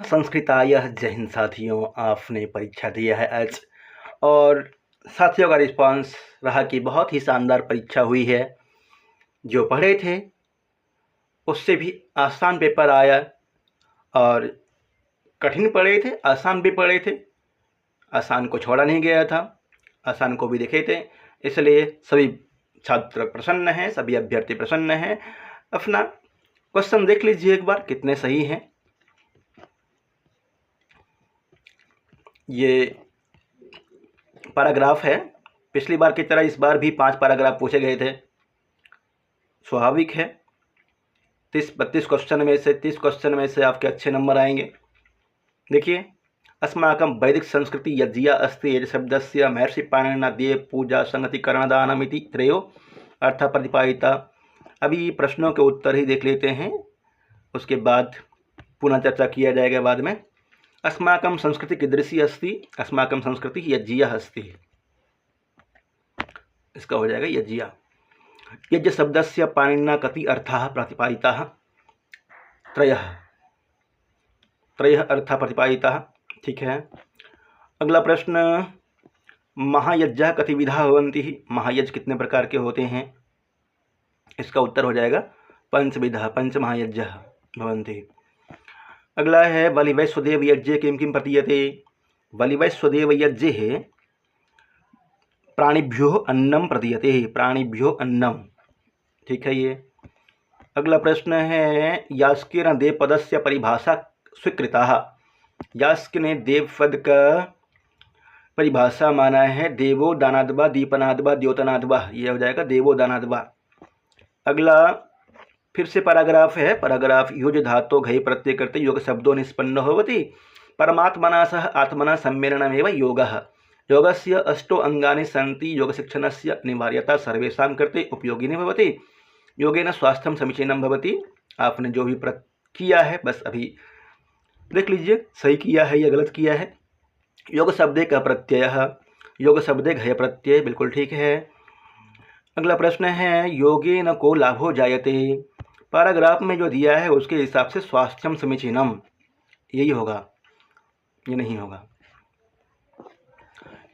संस्कृताय जय हिंद साथियों, आपने परीक्षा दिया है आज और साथियों का रिस्पांस रहा कि बहुत ही शानदार परीक्षा हुई है। जो पढ़े थे उससे भी आसान पेपर आया और कठिन पढ़े थे, आसान भी पढ़े थे, आसान को छोड़ा नहीं गया था, आसान को भी देखे थे। इसलिए सभी छात्र प्रसन्न हैं, सभी अभ्यर्थी प्रसन्न हैं। अपना क्वेश्चन देख लीजिए एक बार, कितने सही हैं। ये पैराग्राफ है। पिछली बार की तरह इस बार भी 5 पैराग्राफ पूछे गए थे। स्वाभाविक है 30-32 क्वेश्चन में से 30 क्वेश्चन में से आपके अच्छे नंबर आएंगे। देखिए, अस्माकं वैदिक संस्कृति यज्ञिया अस्ति यज शब्दस्य महर्षि पाणिनिना देव पूजा संगति कर्णदानमिति त्रयो अर्थ प्रतिपादिता। अभी प्रश्नों के उत्तर ही देख लेते हैं, उसके बाद पुनः चर्चा किया जाएगा बाद में। अस्माकं संस्कृति कीदृशी अस्ति, अस्माकं संस्कृति यज्ञिया अस्ति, इसका हो जाएगा यज्ञिया। यज्ञ शब्दस्य पाणिनिना कति अर्थाः प्रतिपादिताः, त्रयः अर्थाः प्रतिपादिताः। ठीक है। अगला प्रश्न, महायज्ञः कति विधा भवन्ति, महायज्ञ कितने प्रकार के होते हैं, इसका उत्तर हो जाएगा पंचविधा, पंचमहायज्ञः भवन्ति। अगला है बलिवैश्वदेव यज्ञे किं किं प्रतीयते, बलिवैश्वदेव यज्ञे प्राणिभ्यो अन्नम प्रदीयते, प्राणिभ्यो अन्नम। ठीक है ये। अगला प्रश्न है यास्केन देवपदस्य परिभाषा स्वीकृता, यास्क ने देवपद का परिभाषा माना है देवो दानाद्वा दीपनाद्वा द्योतनाद्वा, ये हो जाएगा देवो दानाद्वा। अगला फिर से पैराग्राफ है, पैराग्राफ योज धातो घई प्रत्यय करते योग शब्दों निष्पन्न होवति परमात्मना सह आत्मना सम्मेलनमेव योगः, योगस्य अष्टो अंगानि सन्ति योग शिक्षणस्य अनिवार्यता सर्वेषां कृते उपयोगिनी भवति, योगेन स्वास्थ्यं समीचीनं भवति। आपने जो भी किया है बस अभी देख लीजिए, सही किया है या गलत किया है। योग शब्दे का प्रत्यय, योग शब्दे घय प्रत्यय, बिल्कुल ठीक है। अगला प्रश्न है योगेन को लाभो जायते, पैराग्राफ में जो दिया है उसके हिसाब से स्वास्थ्यम समीचीनम यही होगा, ये नहीं होगा।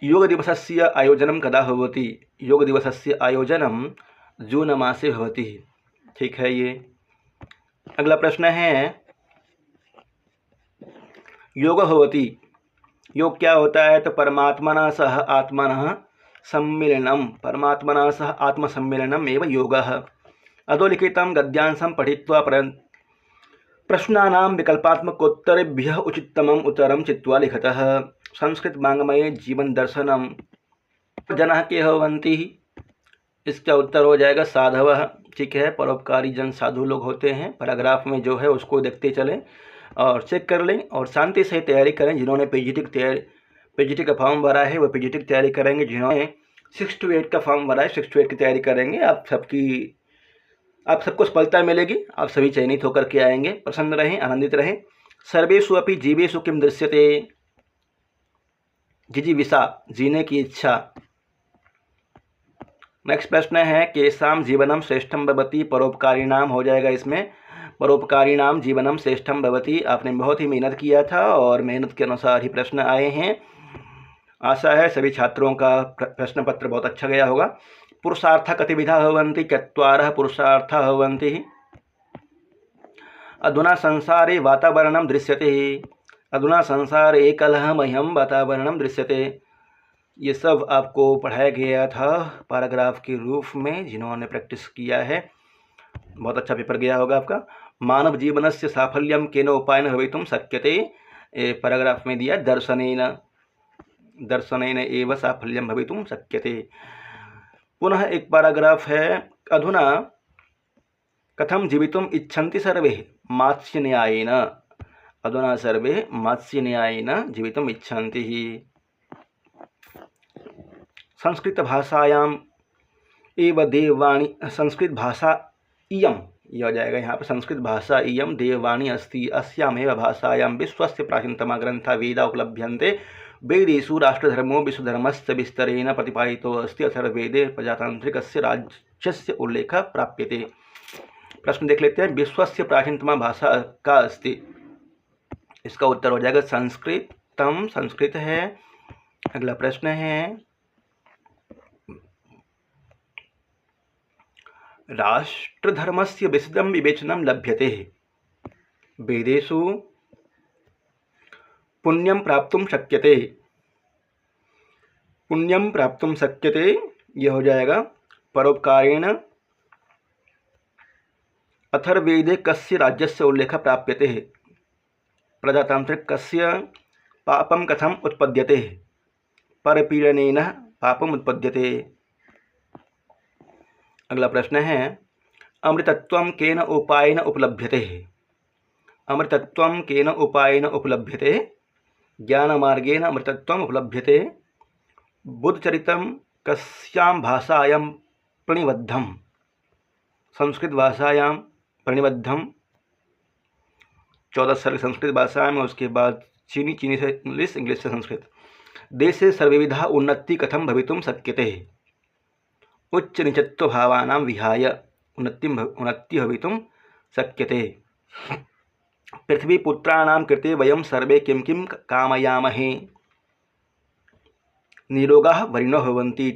योग दिवसस्य आयोजनम कदा भवति, योग दिवसस्य आयोजनम जून मासे भवति। ठीक है ये। अगला प्रश्न है योग भवति, योग क्या होता है, तो परमात्मना सह आत्मनः सम्मेलनम, परमात्मना सह आत्मसम्मेलनम एवं योगः। अधोलिखितं गद्यांशं पठित्वा प्रश्नानां विकल्पात्मकोत्तरेभ्यः उचिततमम् उत्तरं चित्वा लिखतः। संस्कृत वाङ्मये जीवन दर्शनम जनः के भवन्ति, इसका उत्तर हो जाएगा साधवः। ठीक है, परोपकारी जन साधु लोग होते हैं। पैराग्राफ में जो है उसको देखते चलें और चेक कर लें और शांति से तैयारी करें। जिन्होंने पीजीटी का फॉर्म भरा है वो पीजीटी की तैयारी करेंगे, जिन्होंने 6 to 8 का फॉर्म भरा है 6 to 8 की तैयारी करेंगे। आप सबको सफलता मिलेगी, आप सभी चयनित होकर के आएंगे। प्रसन्न रहें, आनंदित रहें। सर्वेषु अपि जीवेषु किम दृश्यते, जिजीविषा, जीने की इच्छा। नेक्स्ट प्रश्न है केषां जीवनम श्रेष्ठम भवति, परोपकारिणाम हो जाएगा इसमें, परोपकारिणाम जीवनम श्रेष्ठम भवति। आपने बहुत ही मेहनत किया था और मेहनत के अनुसार ही प्रश्न आए हैं। आशा है सभी छात्रों का प्रश्न पत्र बहुत अच्छा गया होगा। पुरुषार्थ कतिविधा भवन्ति, चत्वारः पुरुषार्थाः भवन्ति। अधुना संसारे वातावरणं दृश्यते, अधुना संसारे कलहमयं वातावरणं दृश्यते। ये सब आपको पढ़ाया गया था पैराग्राफ के रूप में, जिन्होंने प्रैक्टिस किया है बहुत अच्छा पेपर गया होगा आपका। मानव जीवनस्य साफल्यं केन उपायेन भवितुं शक्यते, पैराग्राफ में दिया दर्शनेन एव साफल्यं भवितुं शक्यते। पुनः एक पैराग्राफ है अधुना कथं जीवितुम् इच्छन्ति सर्वे मात्स्य न्यायेन, अधुना सर्वे मात्स्य न्यायेन जीवितुम् इच्छन्ति। संस्कृत भाषायाम एव देववाणी, संस्कृत भाषा इयम, यह हो जाएगा यहाँ पर संस्कृत भाषा इयम देववाणी अस्ति, अस्यामेव भाषायां विश्वस्य प्राचीनतमा ग्रंथा वेदा उपलभ्यन्ते, वेदेषु राष्ट्रधर्मो विश्वधर्मस्य विस्तरेण प्रतिपादितो अस्ति, अथर्ववेदे प्रजातांत्रिकस्य राज्यस्य उल्लेखः प्राप्यते। प्रश्न देख लेते हैं, विश्वस्य प्राचीनतमा भाषा का अस्ति, इसका उत्तर हो जाएगा संस्कृतम, संस्कृत है। अगला प्रश्न है राष्ट्रधर्मस्य विशदं विवेचनं लभ्यते वेदेषु पुण्यं प्राप्तुं शक्यते। पुण्यं प्राप्तुं शक्यते यह हो जाएगा परोपकारेण। अथर्ववेदे कस्य राज्यस्य उल्लेखः प्राप्यते प्रजातांत्रिकस्य पापं कथम उत्पद्यते परपीडनेन पापम उत्पद्यते। अगला प्रश्न है अमृतत्वं केन उपायेन उपलभ्यते। अमृतत्वं केन उपायेन उपलभ्यते ज्ञानमार्गेण अमृतत्वम् उपलभ्यते। बुद्धचरितं कस्यां भाषायां प्रणिबद्धं संस्कृत भाषायां प्रणिबद्धं। 14 सर्ग संस्कृत भाषा में, उसके बाद चीनी से इंग्लिश, इंग्लिश से संस्कृत। देशे सर्वविधा उन्नति कथम भवितुं शक्यते उच्च नीचत्व भावानां विहाय उन्नति भवितुं शक्यते। पृथ्वीपुत्राणां कृते वयं सर्वे किं किं कामयामहे निरोगाः वरिणो भवन्ति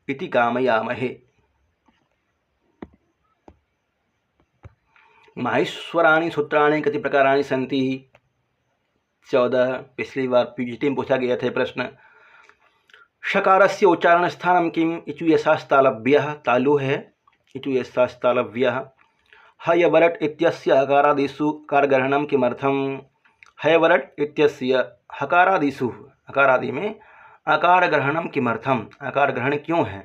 इति कामयामहे। माहेश्वराणि सूत्राणि कति प्रकाराणि सन्ति 14। पिछली बार पीजीटी में पूछा गया था प्रश्न। षकारस्य उच्चारण स्थानं किम इचु यशास्तालव्यः, तालु है इचु यशास्तालव्यः। हयवरट् इत्यस्य हकारादिषु हकारग्रहणं किमर्थम। हयवरट् इत्यस्य हकारादिषु, हकारादि में आकार ग्रहणम किमर्थम, आकार ग्रहण क्यों है।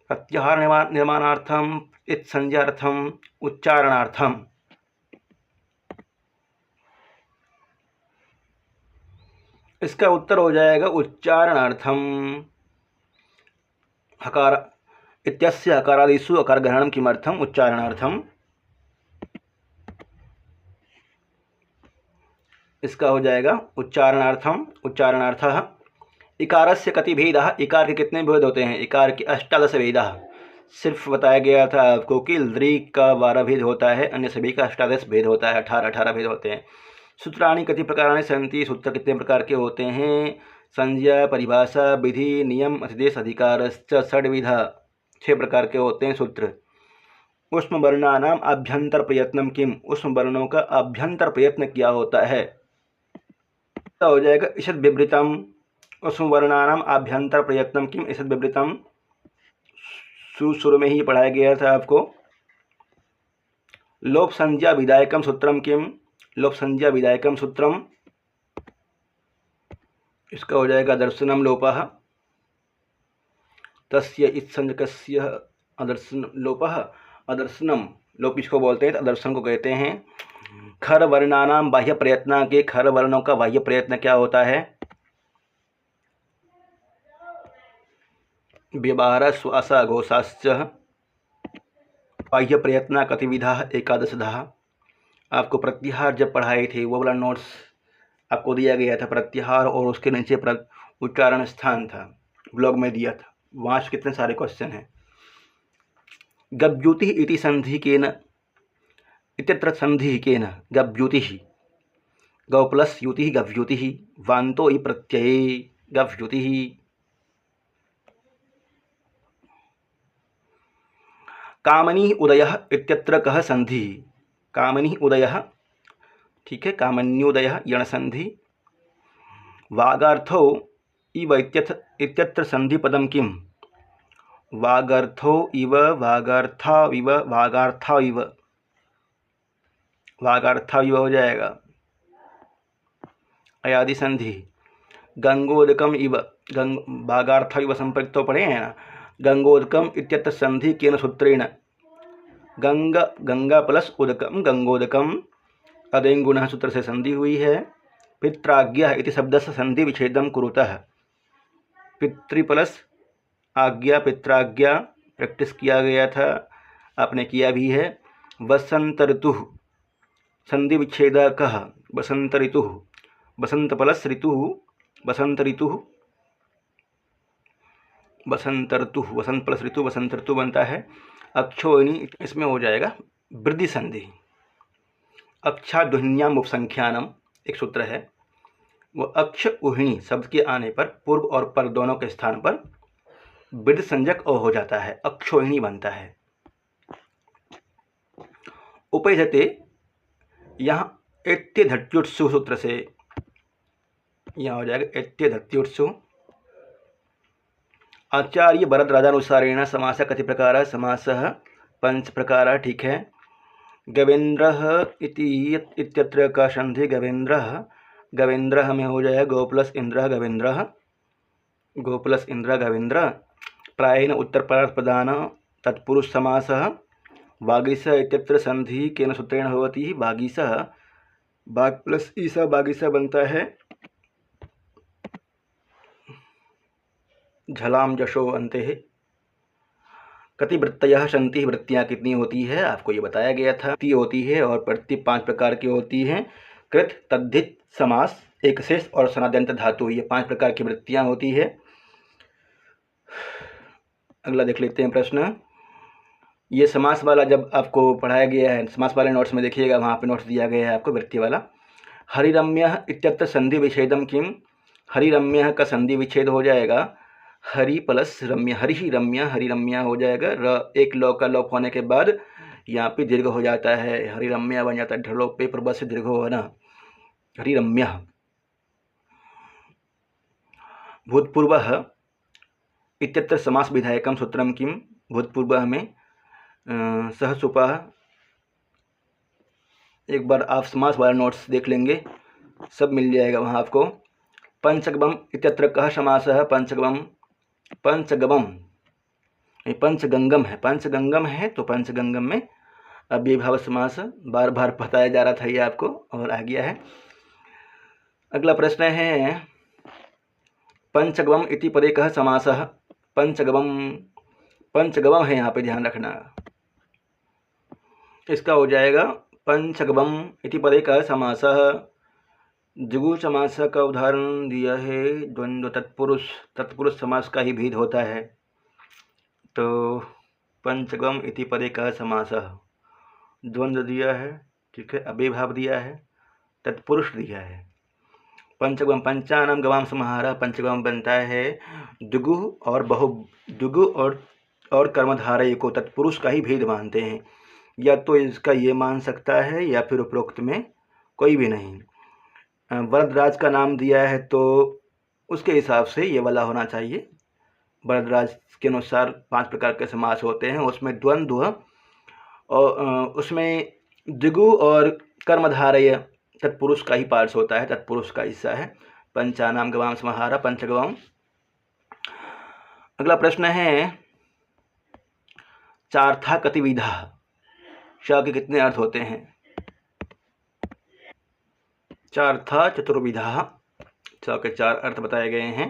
प्रत्याहार निर्माणार्थम, इत संज्ञार्थम, उच्चारणार्थम। इसका उत्तर हो जाएगा उच्चारणार्थम। हकार इत्यस्य हकारादिषु आकार ग्रहणम किमर्थम उच्चारणार्थम। इसका हो जाएगा उच्चारणार्थम, उच्चारणार्थः। इकारस्य कति भेदः, इकार के कितने भेद होते हैं। इकार के 18 भेदः। सिर्फ बताया गया था आपको कि दृ का 12 भेद होता है, अन्य सभी का 18 भेद होता है, 18 भेद होते हैं। सूत्राणि कति प्रकाराणि सन्ति, सूत्र कितने प्रकार के होते हैं। संज्ञा, परिभाषा, विधि, नियम, अतिदेश, अधिकारश्च षड्विधा, 6 प्रकार के होते हैं सूत्र। उष्म वर्णानाम आभ्यंतर प्रयत्नम किम, उष्म वर्णों का आभ्यंतर प्रयत्न क्या होता है। हो जाएगा ईषद विवृतम। उष्म वर्णानाम आभ्यंतर प्रयत्नम किम ईषद विवृतम, शुरू में ही पढ़ाया गया था आपको। लोप संज्ञा विधायकम सूत्रम किम, लोप संज्ञा विधायकम सूत्रम। इसका हो जाएगा दर्शनम लोपः। तस्य इत्संज्ञकस्य अदर्शन लोपः, अदर्शनम लोप इसको बोलते हैं, अदर्शन को कहते हैं। खर वर्णानाम बाह्य प्रयत्न के, खर वर्णों का बाह्य प्रयत्न क्या होता है। व्यवहार श्वास घोषाश्च। बाह्य प्रयत्न कतिविधा 11। आपको प्रत्याहार जब पढ़ाए थे वो वाला नोट्स आपको दिया गया था, प्रत्याहार और उसके नीचे उच्चारण स्थान था, ब्लॉग में दिया था, वहाँ से कितने सारे क्वेश्चन हैं। गव्युति इति संधि केन इत्यत्र संधि केन गव्युति, गौ प्लस युति गव्युति, वान्तो इ प्रत्यये गव्युति। कामनी उदयः इत्यत्र कः संधि, कामनी उदयः, ठीक है, कामन्योदयः यण संधि। वागार्थो इव इत्यत्र संधि पदम किम, वागार्थो इव, वागार्था इव, वागार्था इव, वागार्था इव हो जाएगा अयादि संधि। गंगोदकम इव, वागार्था इव संपर्क तो पढ़े हैं ना। गंगोदकम इत्यत्र संधि केन सूत्रेण, गंगा प्लस उदकम गंगोदकम, अदेंगुणः सूत्र से संधि हुई है। पित्राज्ञा इति शब्द से संधि विच्छेदम कुरुतः, पितृ प्लस आज्ञा, पित्राज्ञा प्रैक्टिस किया गया था, आपने किया भी है। वसंत ऋतु संधि विच्छेदकः, वसंत ऋतु, वसंत प्लस ऋतु, वसंत ऋतु, वसंत ऋतु, वसंत प्लस ऋतु, वसंत ऋतु बनता है। अक्षोहिणी इसमें हो जाएगा वृद्धि संधि। अक्षाध्वन्याम उपसंख्यानम, एक सूत्र है, वो अक्ष उहिणी शब्द के आने पर पूर्व और पर दोनों के स्थान पर वृद्ध संज्ञक अ हो जाता है, अक्षोहिणी बनता है। उपैधते, यहाँ एत्यधत्युत्सु सूत्र से यहाँ हो जाएगा एत्यधत्युत्सु। आचार्य भरत राजानुसारेण समासः कति प्रकारः, समासः 5 प्रकारः, ठीक है। गवेन्द्रः इत्यत्र का संधि गवेन्द्रः, गवेन्द्रः में हो जाएगा गो प्लस इंद्रः गवेन्द्रः, गो प्लस इंद्रः गवेन्द्र। प्रायेण उत्तरपरार्थ प्रधान तत्पुरुष समासः। वागीसः इत्यत्र संधि केन सूत्रेण भवति, वागीसः, बाग प्लस ईसा बागीसा बनता है। झलाम जशो अंते है। कति वृत्तयः सन्ति, वृत्तियाँ कितनी होती है आपको ये बताया गया था। होती है और प्रति 5 प्रकार की होती हैं। कृत, तद्धित, समास, एक शेष और सनाद्यंत धातु, ये 5 प्रकार की वृत्तियाँ होती है। अगला देख लेते हैं प्रश्न। ये समास वाला जब आपको पढ़ाया गया है, समास वाले नोट्स में देखिएगा, वहाँ पे नोट्स दिया गया है आपको वृत्ति वाला। हरिरम्यः इत्यत्र संधि विच्छेदम किम, हरिरम्यः का संधि विच्छेद हो जाएगा हरि प्लस रम्य, हरि ही रम्य, हरि रम्या हो जाएगा। र एक लौ का लोप होने के बाद यहाँ पे दीर्घ हो जाता है, हरि रम्या बन जाता है, ढलो पे प्रबल से दीर्घ हो ना, हरि रम्य। भूतपूर्वः इत्यत्र समास विधायकम सूत्रम किम, भूतपूर्वः में सह सुपः। एक बार आप समास वाला नोट्स देख लेंगे, सब मिल जाएगा वहाँ आपको। पंचगम इत्यत्र कः समासः, पंचगम, पंचगम पंचगंगम है, पंचगंगम है तो पंचगंगम में अव्ययीभाव समास बार बार बताया जा रहा था ये आपको और आ गया है। अगला प्रश्न है पंचगम इति पदे कः समासः, पंचगम, पंचगम है यहाँ पे ध्यान रखना, इसका हो जाएगा पंचगम इति पदे कः समासः। द्विगु समास का उदाहरण दिया है, द्वंद्व तत्पुरुष, तत्पुरुष समास का ही भेद होता है। तो पंचगम इति पदे कः समासः, द्वंद्व दिया है, ठीक है, अव्ययीभाव दिया है, तत्पुरुष दिया है। पंचगम, पंचानाम गवाम समाहारः, पंचगम बनता है द्विगु और बहु, द्विगु और कर्मधारय को तत्पुरुष का ही भेद मानते हैं, या तो इसका ये मान सकता है या फिर उपरोक्त में कोई भी नहीं। वरदराज का नाम दिया है तो उसके हिसाब से ये वाला होना चाहिए। वरदराज के अनुसार 5 प्रकार के समास होते हैं, उसमें द्वंद्व और उसमें द्विगु और कर्मधारय तत्पुरुष का ही पार्ट्स होता है, तत्पुरुष का हिस्सा है। पंचानाम गवाम समाहारः, पंचगवाम। अगला प्रश्न है चार्था कतिविधा, श के कितने अर्थ होते हैं। चार्था चतुर्विधा, च के 4 अर्थ बताए गए हैं।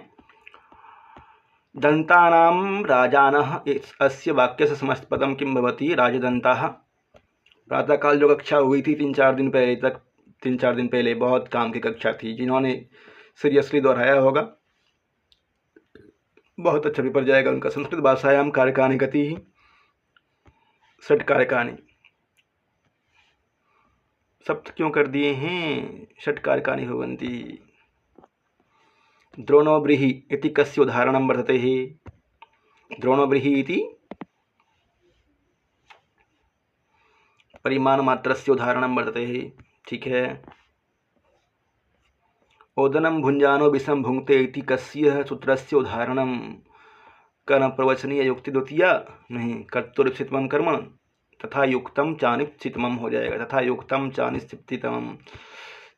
दंतानाम राजानः, अस्य वाक्यस्य समस्त पदम किम भवति, राजदंताः। प्रातःकाल जो कक्षा हुई थी 3-4 दिन पहले तक, 3-4 दिन पहले, बहुत काम की कक्षा थी, जिन्होंने सीरियसली दोहराया होगा बहुत अच्छा पेपर जाएगा उनका। संस्कृत भाषायां कारकानि गति, षट कारकानि, सप्त क्यों कर दिए हैं, षट कारकानि भवन्ति। द्रोणोब्रीहि इति कस्य उदाहरणं वर्तते, द्रोणोब्रीहि इति परिमाण मात्रस्य उदाहरणं वर्तते, ठीक है। ओदनं भुञ्जानो विषं भुङ्क्ते इति कस्य सूत्रस्य उदाहरणं, कर्म प्रवचनीय युक्ति द्वितीया नहीं, कर्तुरिप्सितमं कर्म तथा युक्तम चानिप्सितमं हो जाएगा, तथा युक्तम चानिप्सितमं,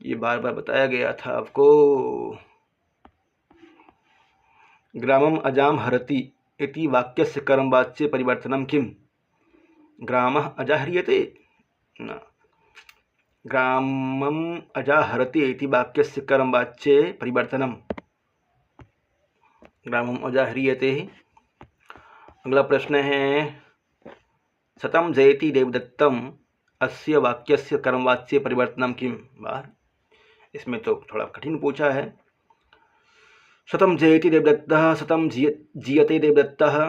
ये बार बार बताया गया था आपको। ग्रामम अजाम हरति इति वाक्यस्य कर्मवाच्ये परिवर्तनं किम, ग्रामः अजा ह्रियते न, ग्रामम अजा हरति इति वाक्यस्य कर्मवाच्ये परिवर्तनं, ग्रामम अजा ह्रियते। अगला प्रश्न है शतं जयति देवदत्तम अस्य वाक्यस्य कर्मवाच्ये परिवर्तनं किम, बार इसमें तो थोड़ा कठिन पूछा है। शतं जयति देवदत्तः, शतं जीयते देवदत्तः,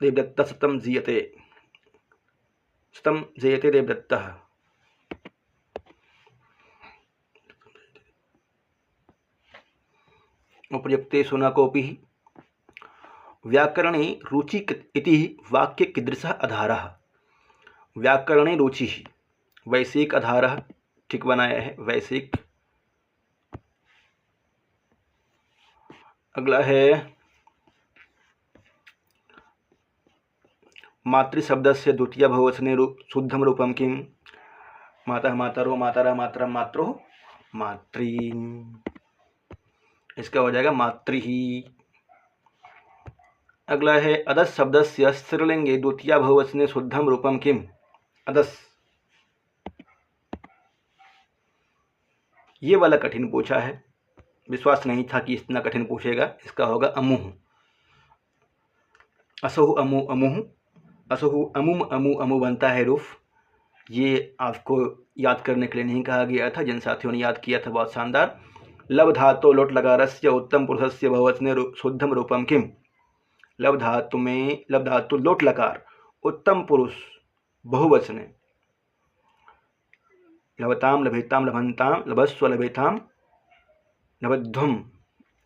देवदत्तः शतं जीयते, शतं जयते देवदत्तः। उपयुक्तेषु न कोऽपि। व्याकरणे रुचि इति वाक्य कीदृशः आधारः। व्याकरणे रुचि वैषयिक आधारः, ठीक बनाया है, वैषयिक। अगला है मातृशब्दस्य द्वितीय बहुवचने शुद्धं रूपं किं। माता मातरो मातरा मातरं मात्रो मातृ, इसका हो जाएगा मातृ ही। अगला है अदस शब्दस्य स्त्रीलिंगे द्वितीय बहुवचने शुद्धं रूपं किम। अदस, ये वाला कठिन पूछा है, विश्वास नहीं था कि इतना कठिन पूछेगा। इसका होगा अमुह। असहु अमु अमुह, असहु अमुम अमु अमु बनता है रूफ। ये आपको याद करने के लिए नहीं कहा गया था, जिन साथियों ने याद किया था बहुत शानदार। लब धातु लोट लकारस्य उत्तम पुरुषस्य बहुवचने शुद्धम रूपम किम। लब धातु में लब धातु लोट लकार उत्तम पुरुष बहुवचने लभताम लभेताम लभंताम लभस्व लभेताम लभध्वम,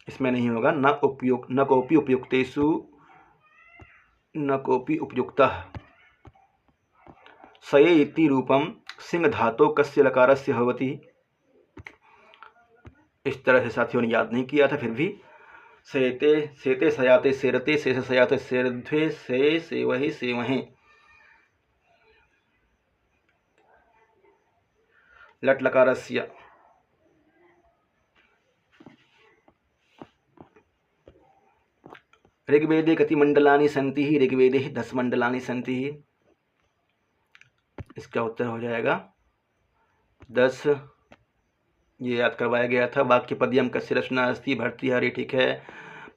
इसमें नहीं होगा। न उपयुक्त न कोपि उपयुक्तेषु न कोपि उपयुक्तः। सये इति रूपम सिंह धातो कस्य लकारस्य भवति। इस तरह से साथियों ने याद नहीं किया था, फिर भी सेते सेते सयाते सेरते शेष सयाते सेरध्वे से सेवहि सेवहें। लट लकारस्य ऋग्वेदे कति मंडलानि सन्ति। ऋग्वेदे 10 मंडलानि सन्ति। इसका उत्तर हो जाएगा 10। ये याद करवाया गया था। वाक्य पद्यम कस्य रचना अस्ति। भर्तृहरि, ठीक है।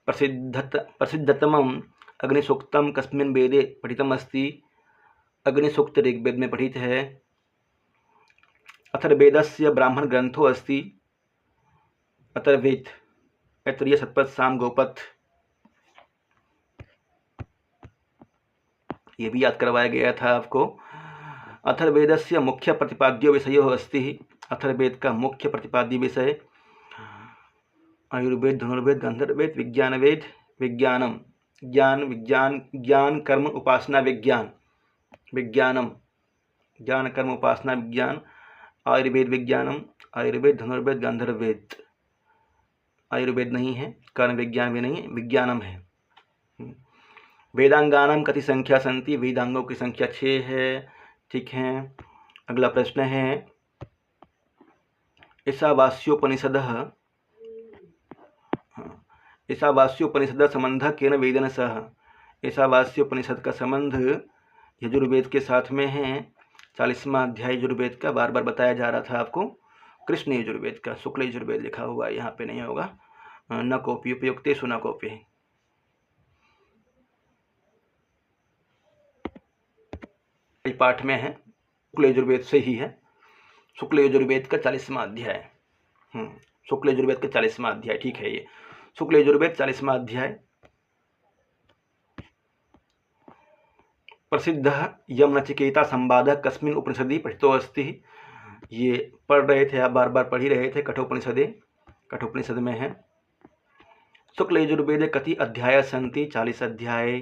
प्रसिद्धतमम अग्निसूक्तम कस्मिन् वेदे पठितम अस्ति। अग्निसूक्त ऋग्वेद में पठित है। अथर्ववेदस्य ब्राह्मण ग्रंथो अस्ति। अथर्ववेद ऐतरेय शतपथ साम गोपथ, ये भी याद करवाया गया था आपको। अथर्ववेदस्य मुख्य प्रतिपाद्यो विषयो अस्ति। अथर्ववेद का मुख्य प्रतिपाद्य विषय आयुर्वेद, धनुर्वेद, गंधर्ववेद, विज्ञानवेद। विज्ञानम ज्ञान, विज्ञान ज्ञान कर्म उपासना विज्ञान, विज्ञानम ज्ञान कर्म उपासना विज्ञान। आयुर्वेद विज्ञानम, आयुर्वेद, धनुर्वेद, गंधर्ववेद। आयुर्वेद नहीं है, कर्म विज्ञान भी नहीं है, विज्ञानम है। वेदांगानाम कति संख्या सन्ति। वेदांगों की संख्या 6 है, ठीक है। अगला प्रश्न है ईशावास्योपनिषदः ईशावास्योपनिषद संबंध केन वेदेन सह। ईशावास्योपनिषद का संबंध यजुर्वेद के साथ में है। 40वां अध्याय यजुर्वेद का बार बार बताया जा रहा था आपको। कृष्ण यजुर्वेद का, शुक्ल यजुर्वेद लिखा हुआ है, यहाँ पे नहीं होगा। न कोपि उपयुक्तेषु न कोपि। पाठ में है, शुक्ल यजुर्वेद से ही है। शुक्ल यजुर्वेद का 40वां अध्याय। शुक्ल यजुर्वेद का 40वां अध्याय, ठीक है। ये शुक्ल यजुर्वेद 40वां अध्याय। प्रसिद्ध यम नचिकेता संवादः कस्मिन् उपनिषदि पठितो अस्ति। ये पढ़ रहे थे आप, बार बार पढ़ ही रहे थे। कठोपनिषदे, कठोपनिषद में है। शुक्ल यजुर्वेदे कति अध्याय सन्ति। 40 अध्याय।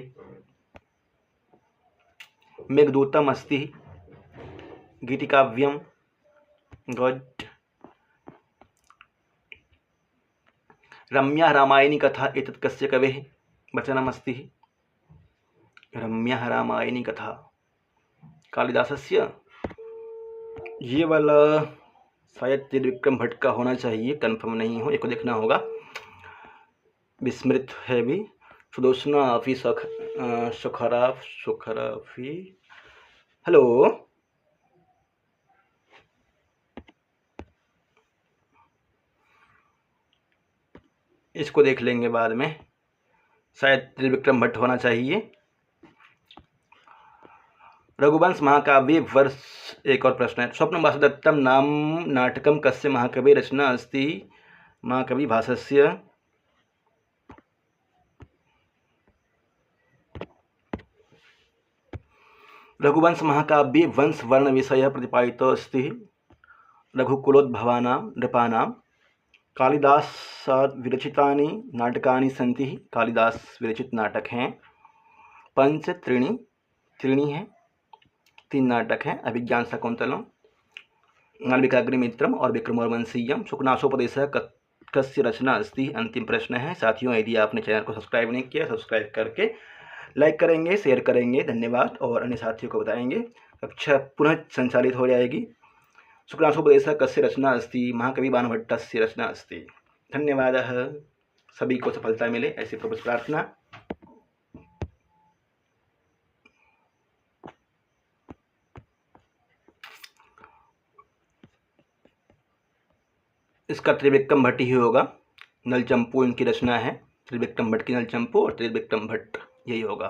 मेघदूतम अस्ति। गीतिकाव्यम, गुड। रम्या रामायणी कथा एतत् कस्य कवेः वचनमस्ति। रम्या रामायणी कथा कालिदासस्य। ये वाला शायद त्रिविक्रम भट्ट का होना चाहिए, कंफर्म नहीं हो, एक देखना होगा। विस्मृत है भी। सुदोषणा फी सुखराफी। हेलो, इसको देख लेंगे बाद में, शायद त्रिविक्रम भट्ट होना चाहिए। रघुवंश महाकाव्य वर्ष। एक और प्रश्न है। स्वप्न वासुदत्तम नाम नाटकम कस्य महाकवि रचना अस्ति। महाकवि भासस्य। रघुवंश महाकाव्ये वंश वर्ण विषय प्रतिपादितो अस्ति। रघुकुलोद्भवानां नृपाणां कालिदासात् विरचितानि नाटकानि सन्ति। कालिदास विरचित नाटक हैं पंच, त्रीणि हैं, 3 नाटक हैं। अभिज्ञान शाकुंतलम, मालविकाग्निमित्रम और विक्रमोर्वशीयम। शुकनासोपदेशः कस्य रचना अस्ति। अंतिम प्रश्न है। साथियों, यदि आपने चैनल को सब्सक्राइब नहीं किया, सब्सक्राइब करके लाइक करेंगे, शेयर करेंगे, धन्यवाद, और अन्य साथियों को बताएंगे। कक्षा पुनः संचालित हो जाएगी। शुकनासोपदेशः कस्य रचना अस्ति। महाकवि बाणभट्टस्य रचना अस्ति। धन्यवादः। सभी को सफलता मिले, ऐसी प्रभु से प्रार्थना। इसका त्रिविक्रम भट्ट ही होगा। नलचंपू इनकी रचना है। त्रिविक्रम भट्ट की नलचंपू और त्रिविक्रम भट्ट यही होगा।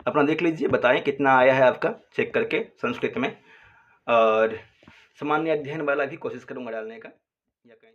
अपना देख लीजिए, बताएं कितना आया है आपका, चेक करके संस्कृत में। और सामान्य अध्ययन वाला भी कोशिश करूंगा डालने का, या कहीं